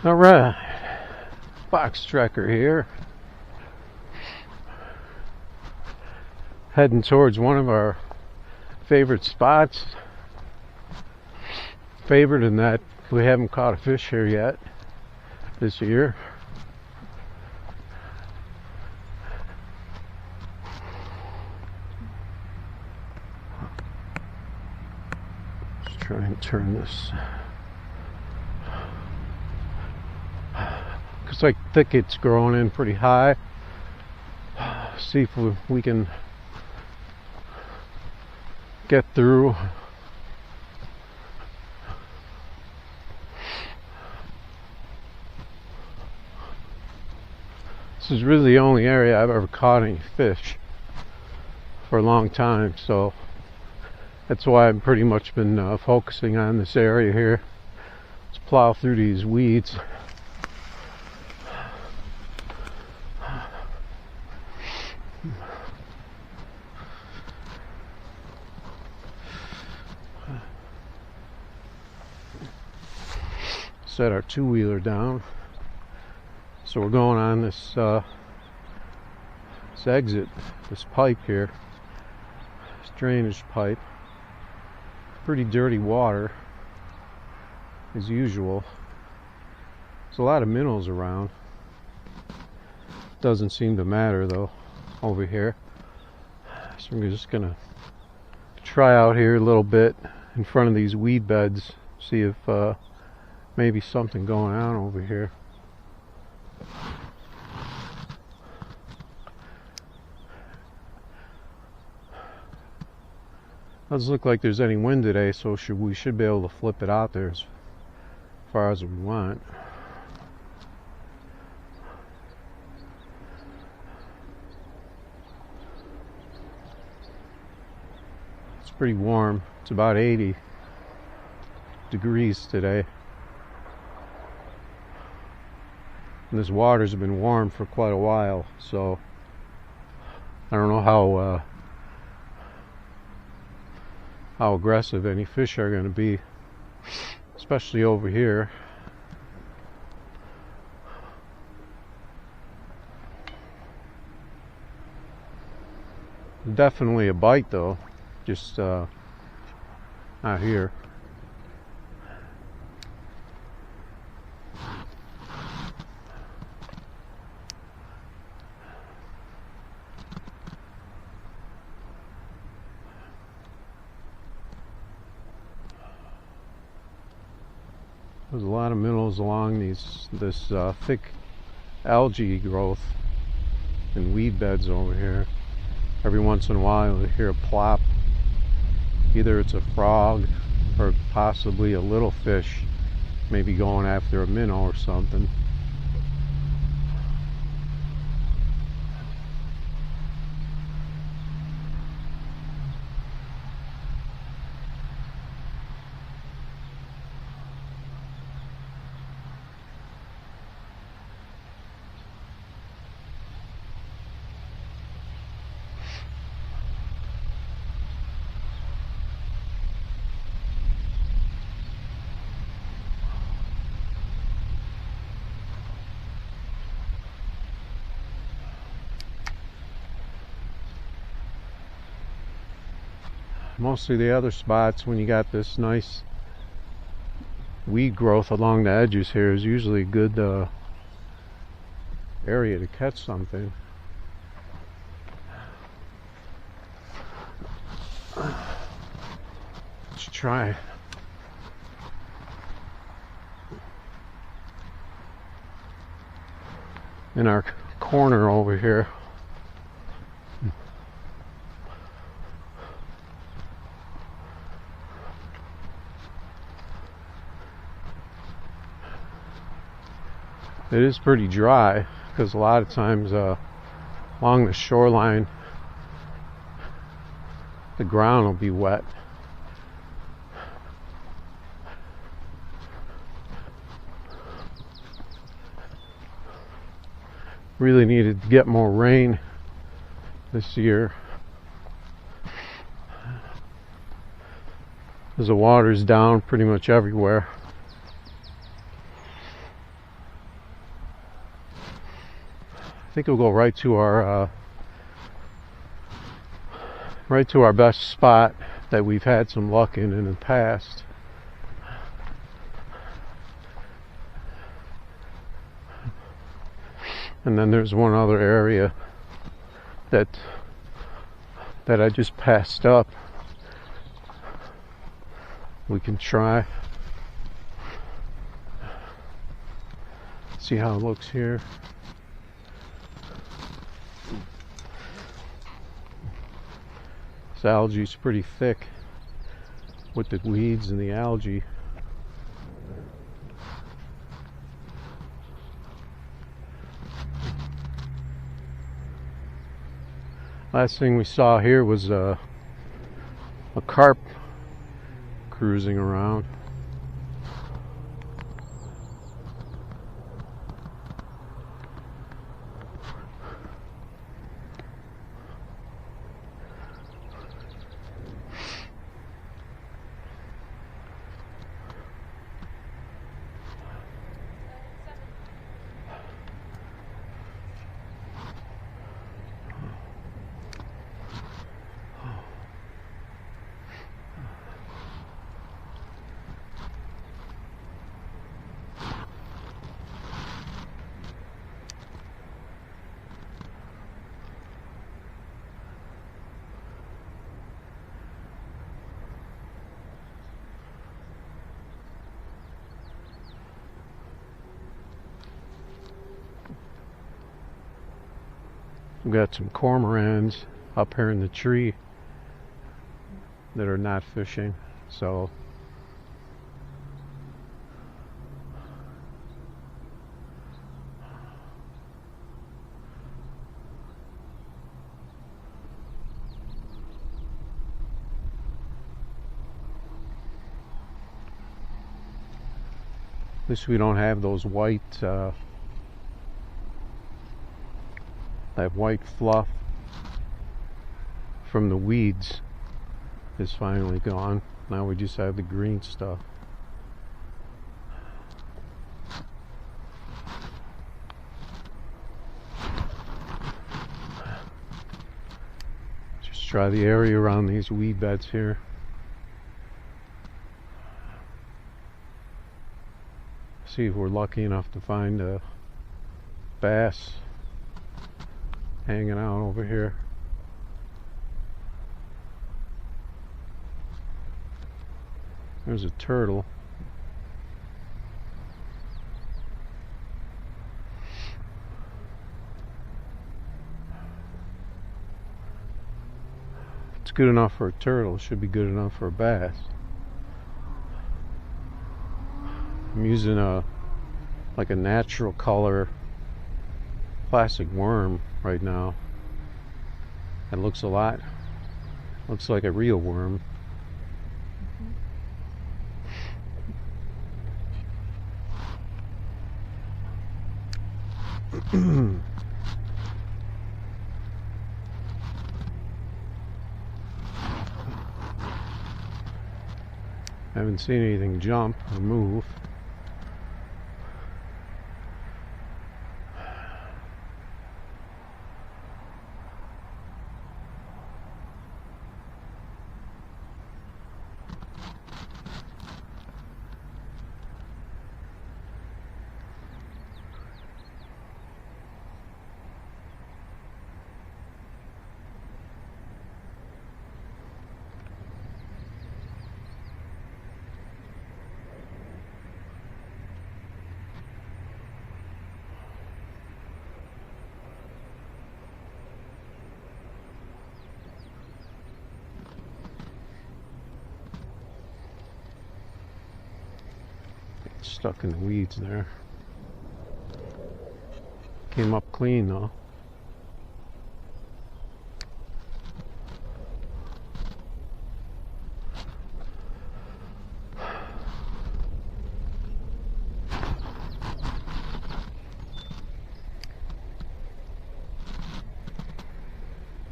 Alright, box trekker here, heading towards one of our favorite spots. Favorite in that we haven't caught a fish here yet this year. Let's try and turn this. Looks like thickets growing in pretty high. See if we can get through. This is really the only area I've ever caught any fish for a long time, so that's why I've pretty much been focusing on this area here. Let's plow through these weeds. Set our two-wheeler down. So we're going on this exit, this pipe here, this drainage pipe. Pretty dirty water, as usual. There's a lot of minnows around. Doesn't seem to matter though over here. So we're just gonna try out here a little bit in front of these weed beds, see if maybe something going on over here. Doesn't look like there's any wind today, so we should be able to flip it out there as far as we want. It's pretty warm. It's about 80 degrees today. And this water's been warm for quite a while, so I don't know how aggressive any fish are going to be, especially over here. Definitely a bite though, just not here. There's a lot of minnows along this thick algae growth and weed beds over here. Every once in a while you hear a plop. Either it's a frog or possibly a little fish, maybe going after a minnow or something. Mostly the other spots, when you got this nice weed growth along the edges here, is usually a good area to catch something. Let's try. In our corner over here. It is pretty dry because a lot of times along the shoreline the ground will be wet. Really needed to get more rain this year, as the water's down pretty much everywhere. I think it'll go right to our best spot that we've had some luck in the past. And then there's one other area that I just passed up. We can try. See how it looks here. This algae is pretty thick with the weeds and the algae. Last thing we saw here was a carp cruising around. We've got some cormorants up here in the tree that are not fishing, so at least we don't have those white that white fluff from the weeds is finally gone. Now we just have the green stuff. Just try the area around these weed beds here. See if we're lucky enough to find a bass hanging out over here. There's a turtle. If it's good enough for a turtle, it should be good enough for a bass. I'm using like a natural color plastic worm right now. It looks looks like a real worm. Haven't seen anything jump or move. Stuck in the weeds there. Came up clean though.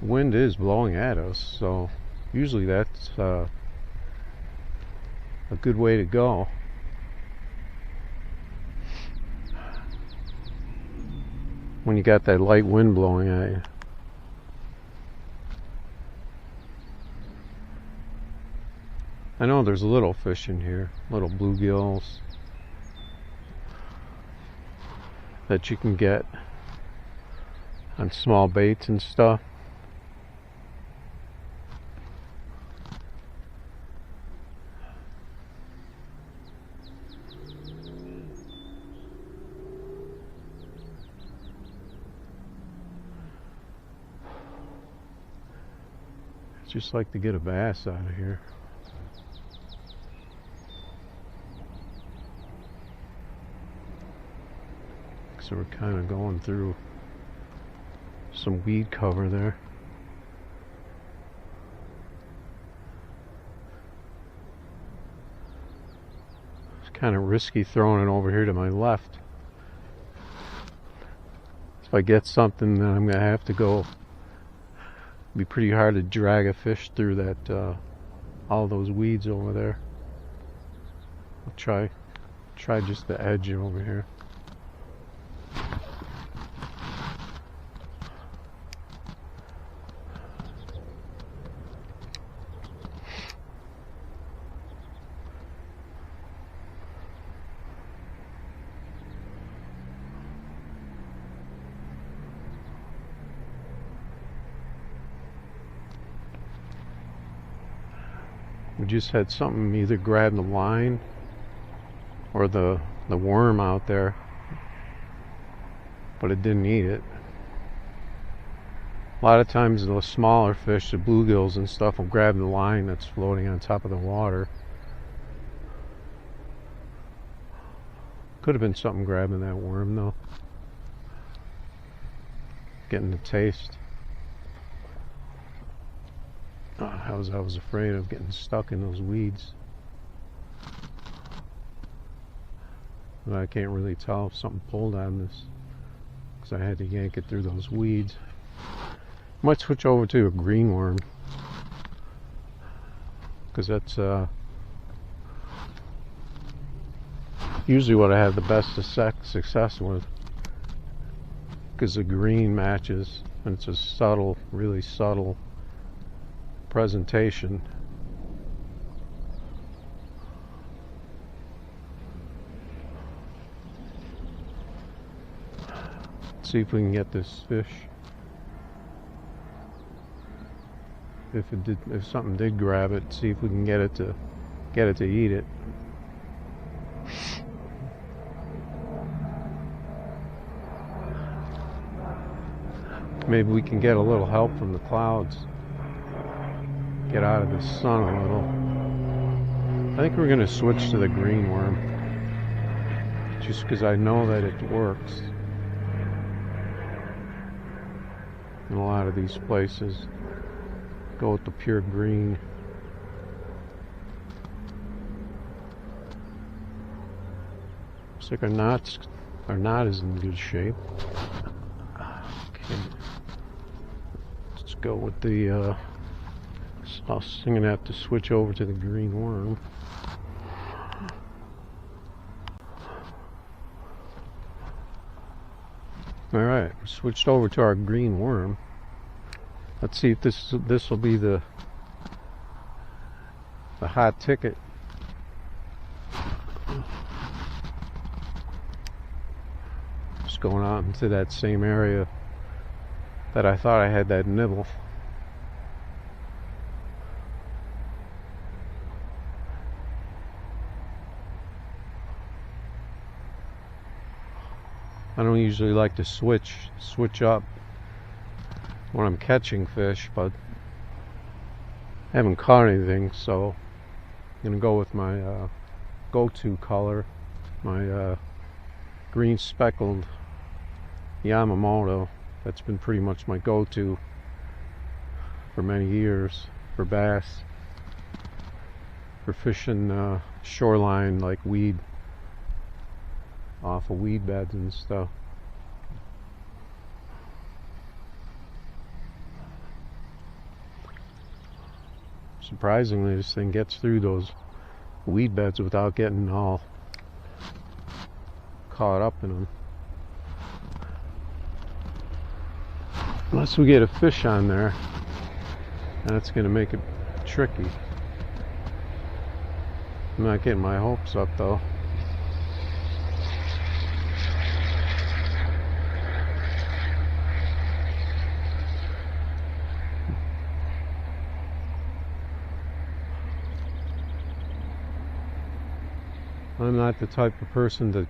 Wind is blowing at us, so usually that's a good way to go. when you got that light wind blowing at you. I know there's little fish in here, little bluegills that you can get on small baits and stuff. I'd just like to get a bass out of here. So we're kind of going through some weed cover there. It's kind of risky throwing it over here to my left. If I get something, then I'm going to have to go. It'd be pretty hard to drag a fish through that, all those weeds over there. I'll try just the edge over here. We just had something either grab the line or the worm out there, but it didn't eat it. A lot of times the smaller fish, the bluegills and stuff, will grab the line that's floating on top of the water. Could have been something grabbing that worm though. Getting the taste. I was afraid of getting stuck in those weeds. But I can't really tell if something pulled on this because I had to yank it through those weeds. Might switch over to a green worm because that's usually what I have the best success with, because the green matches and it's a subtle, really subtle presentation. Let's see if we can get this fish. If something did grab it, see if we can get it to eat it. Maybe we can get a little help from the clouds. Get out of the sun a little. I think we're going to switch to the green worm, just because I know that it works in a lot of these places. Go with the pure green. Looks like our knot is in good shape. Okay, let's go with the I'm going to have to switch over to the green worm. Alright, switched over to our green worm. Let's see if this will be the hot ticket. Just going out into that same area that I thought I had that nibble. I don't usually like to switch up when I'm catching fish, but I haven't caught anything, so I'm gonna go with my go-to color, my green speckled Yamamoto. That's been pretty much my go-to for many years for bass, for fishing shoreline, like weed, off of weed beds and stuff. Surprisingly, this thing gets through those weed beds without getting all caught up in them. Unless we get a fish on there, that's going to make it tricky. I'm not getting my hopes up though. I'm not the type of person to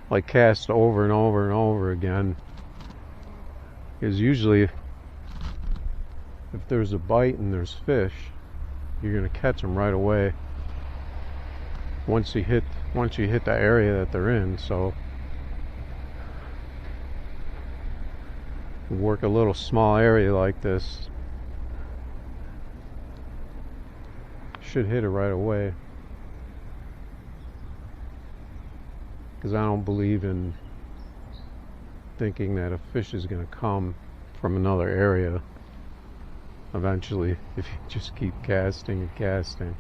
like cast over and over and over again, because usually if there's a bite and there's fish, you're gonna catch them right away once you hit the area that they're in. So work a little small area like this, should hit it right away. Because I don't believe in thinking that a fish is going to come from another area eventually if you just keep casting and casting.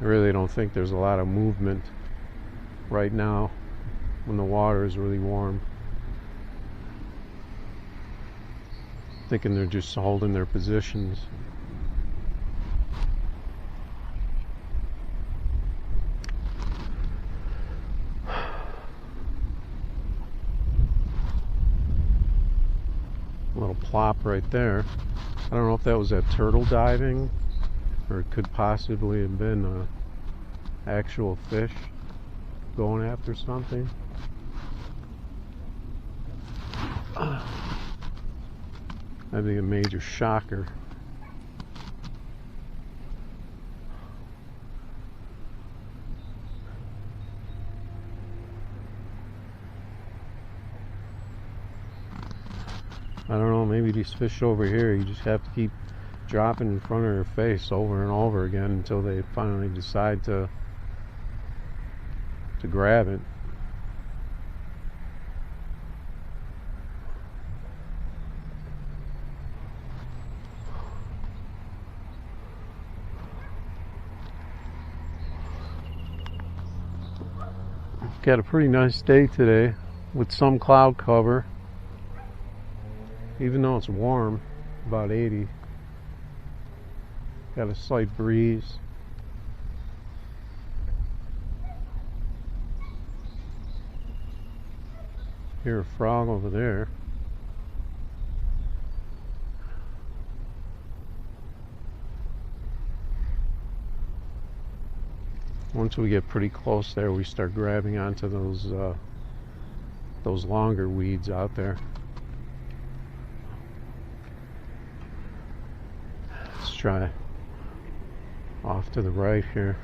I really don't think there's a lot of movement right now when the water is really warm. Thinking they're just holding their positions. A little plop right there. I don't know if that was that turtle diving, or it could possibly have been an actual fish going after something. That'd be a major shocker. I don't know, maybe these fish over here, you just have to keep dropping in front of their face over and over again until they finally decide to grab it. Got a pretty nice day today with some cloud cover, even though it's warm, about 80. Got a slight breeze. Hear a frog over there. Once we get pretty close there, we start grabbing onto those longer weeds out there. Let's try off to the right here.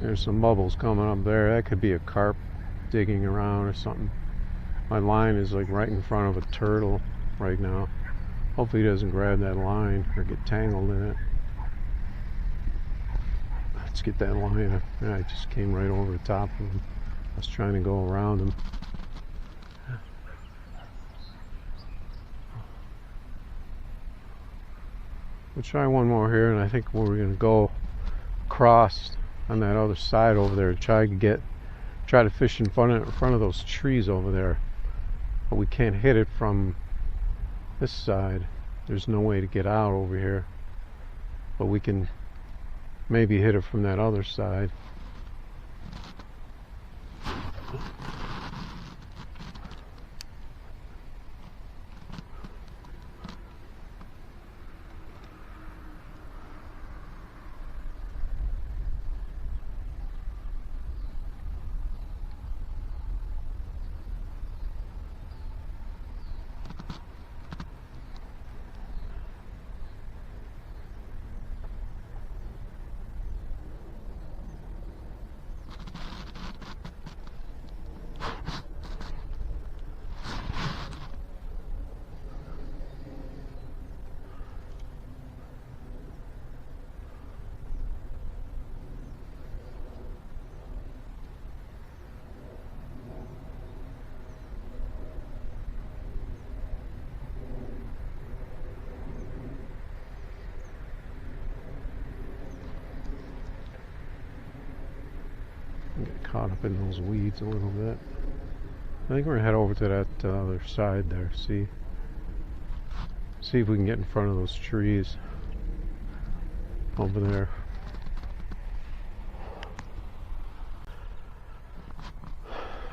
There's some bubbles coming up there. That could be a carp digging around or something. My line is like right in front of a turtle right now. Hopefully he doesn't grab that line or get tangled in it. Let's get that line. I just came right over the top of him. I was trying to go around him. We'll try one more here, and I think we're going to go across on that other side over there, try to fish in front of those trees over there, but we can't hit it from this side. There's no way to get out over here, but we can maybe hit it from that other side. caught up in those weeds a little bit. I think we're gonna head over to that other side there. See if we can get in front of those trees over there.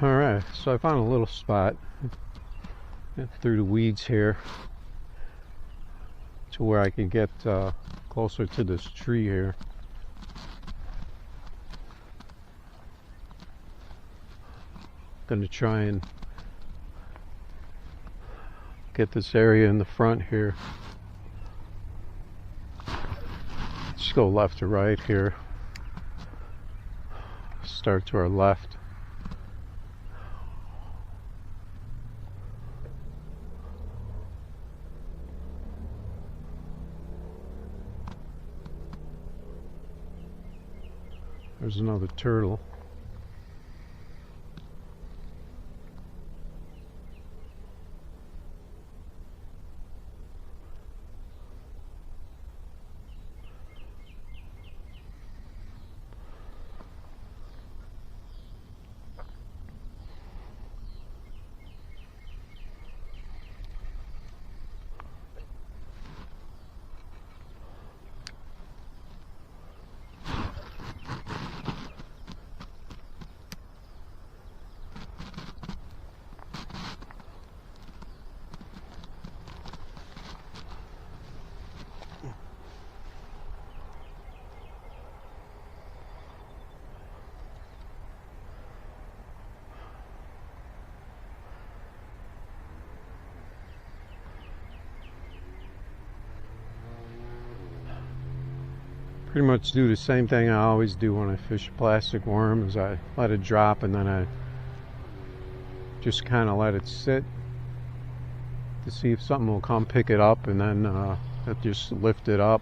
Alright, so I found a little spot through the weeds here to where I can get closer to this tree here. Gonna try and get this area in the front here. Just go left to right here. Start to our left. There's another turtle. Pretty much do the same thing I always do when I fish a plastic worm, is I let it drop and then I just kind of let it sit to see if something will come pick it up, and then I just lift it up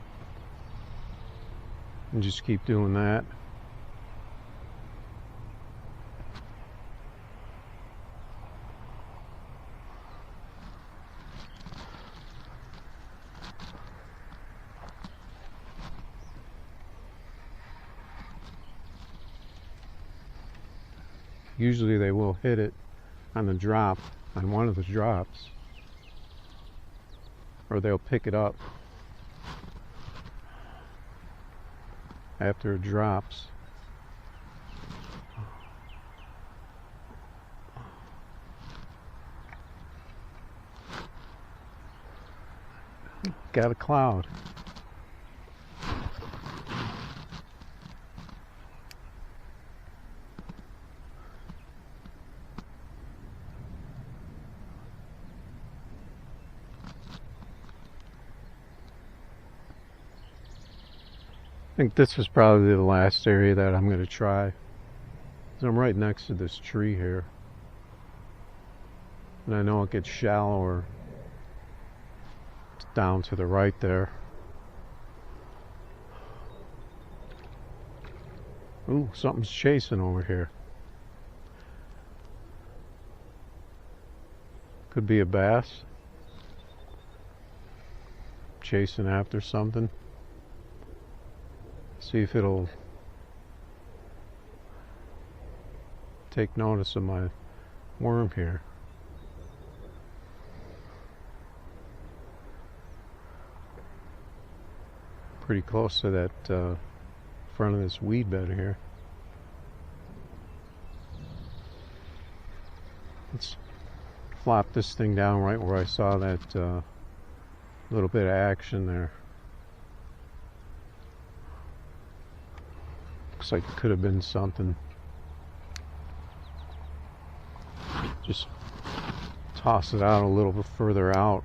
and just keep doing that. Usually they will hit it on the drop, on one of the drops, or they'll pick it up after it drops. Got a cloud. I think this is probably the last area that I'm going to try. I'm right next to this tree here, and I know it gets shallower down to the right there. Ooh, something's chasing over here. Could be a bass chasing after something. See if it'll take notice of my worm here. Pretty close to that front of this weed bed here. Let's flop this thing down right where I saw that little bit of action there. Looks like it could have been something. Just toss it out a little bit further out,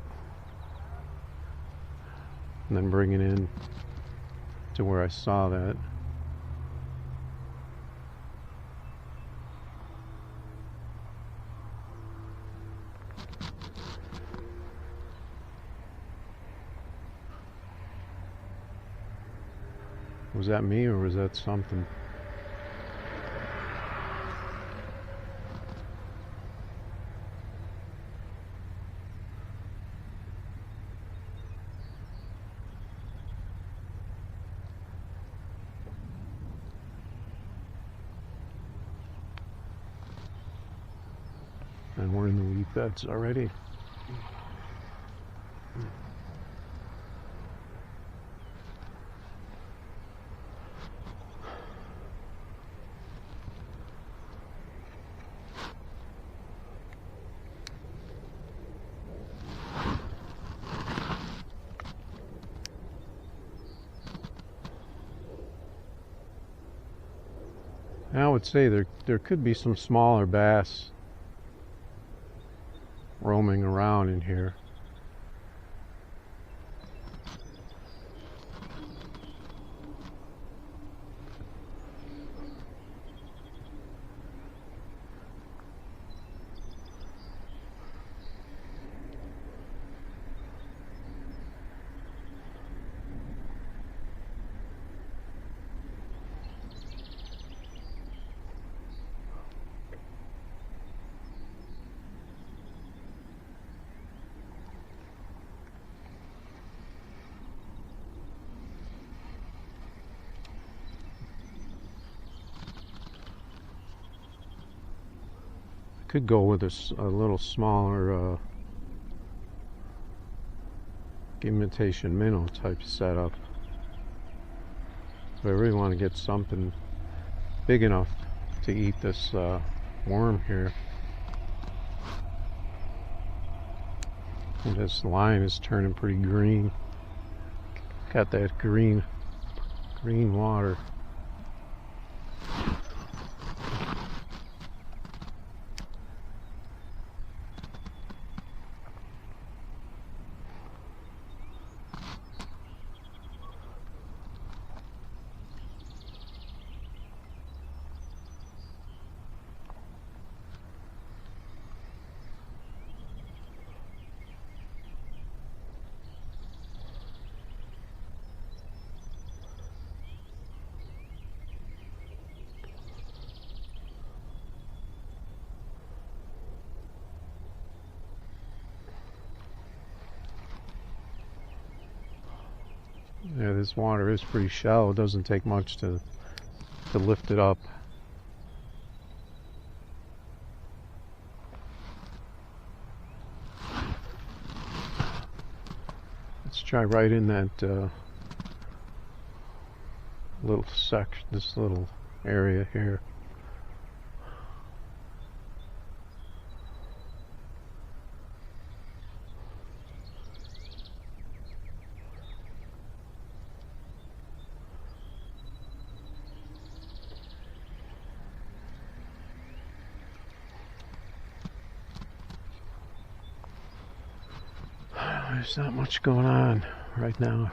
and then bring it in to where I saw that. Was that me or was that something? And we're in the wheat beds already. I would say there could be some smaller bass roaming around in here. Could go with a little smaller imitation minnow type setup. But I really want to get something big enough to eat this worm here. And this line is turning pretty green. Got that green water. Yeah, this water is pretty shallow. It doesn't take much to lift it up. Let's try right in that little section, this little area here. There's not much going on right now.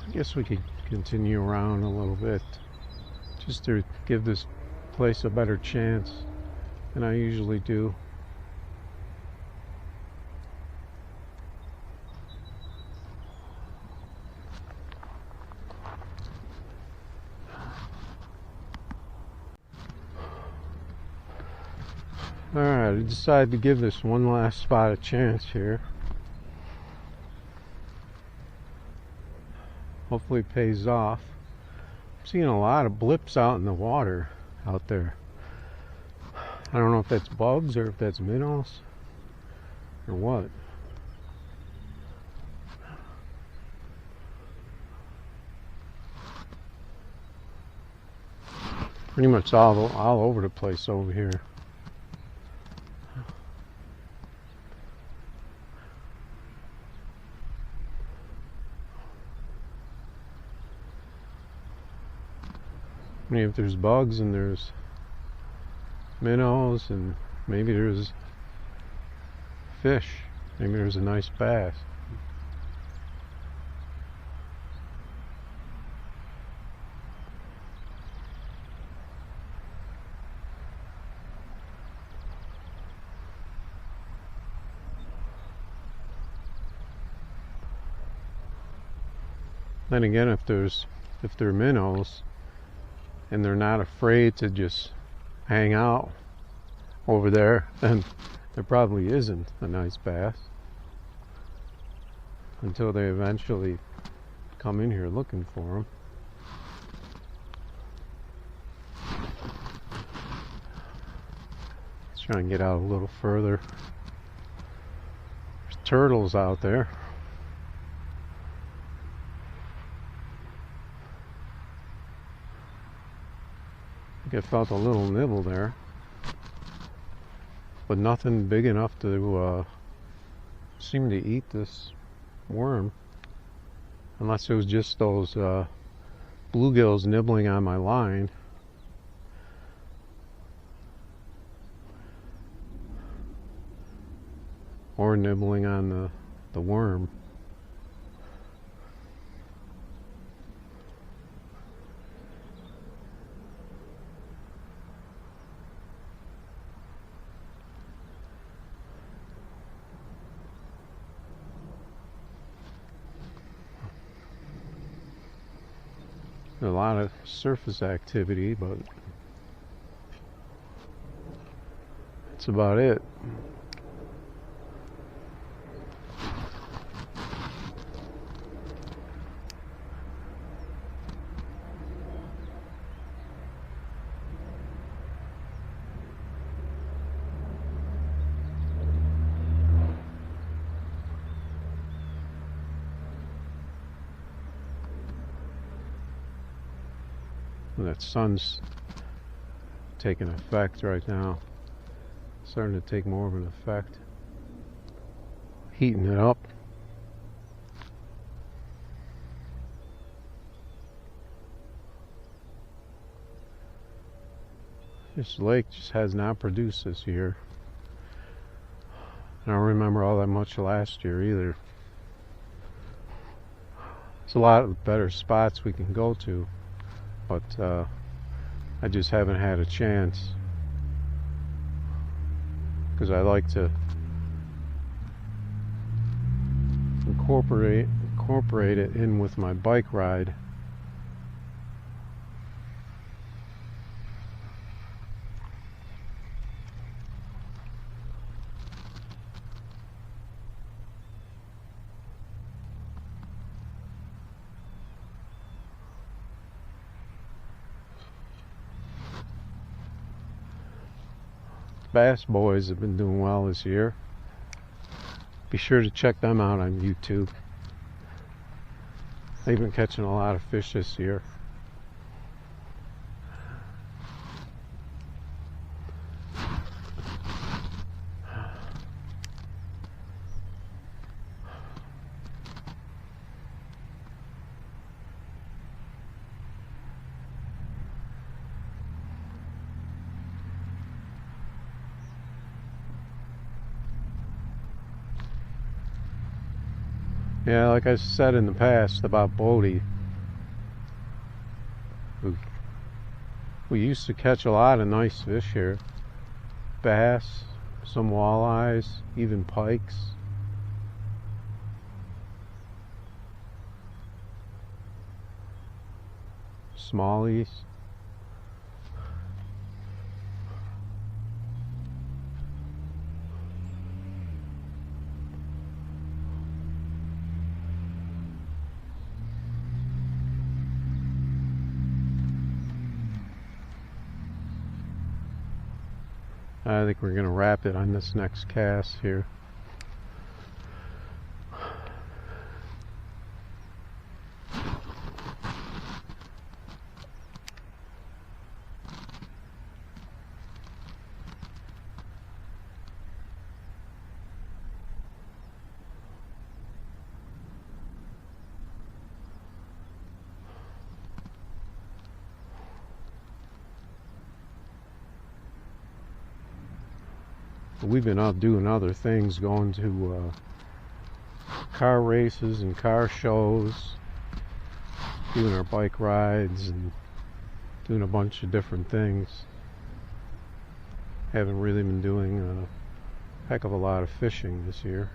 I guess we could continue around a little bit just to give this place a better chance. than I usually do. Alright, I decided to give this one last spot a chance here. Hopefully it pays off. I'm seeing a lot of blips out in the water out there. I don't know if that's bugs or if that's minnows or what. Pretty much all over the place over here. I mean, if there's bugs and there's minnows and maybe there's fish, maybe there's a nice bass. Then again, if they're minnows and they're not afraid to just hang out over there, then there probably isn't a nice bass until they eventually come in here looking for them. Let's try and get out a little further. There's turtles out there. I think I felt a little nibble there, but nothing big enough to seem to eat this worm, unless it was just those bluegills nibbling on my line. Or nibbling on the worm. A lot of surface activity, but that's about it. That sun's taking effect right now. Starting to take more of an effect. Heating it up. This lake just has not produced this year. I don't remember all that much last year either. There's a lot of better spots we can go to, but I just haven't had a chance, because I like to incorporate it in with my bike ride. Bass Boys have been doing well this year. Be sure to check them out on YouTube. They've been catching a lot of fish this year. Yeah, like I said in the past about Bode, we used to catch a lot of nice fish here, bass, some walleyes, even pikes. Smallies. I think we're going to wrap it on this next cast here. We've been out doing other things, going to car races and car shows, doing our bike rides and doing a bunch of different things. Haven't really been doing a heck of a lot of fishing this year.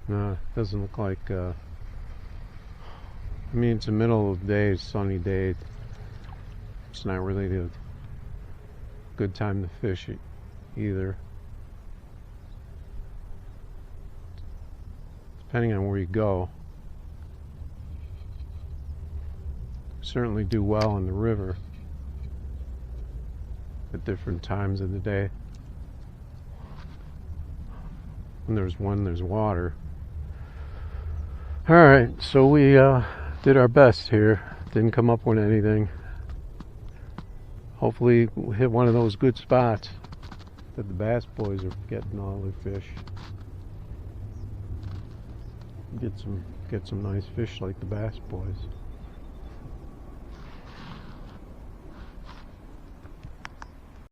No, it doesn't look like, I mean, it's the middle of the day, sunny day. It's not really a good time to fish either. Depending on where you go. Certainly do well in the river at different times of the day. When there's water. Alright, so we did our best here. Didn't come up with anything. Hopefully we'll hit one of those good spots that the bass boys are getting all their fish. Get some nice fish like the bass boys.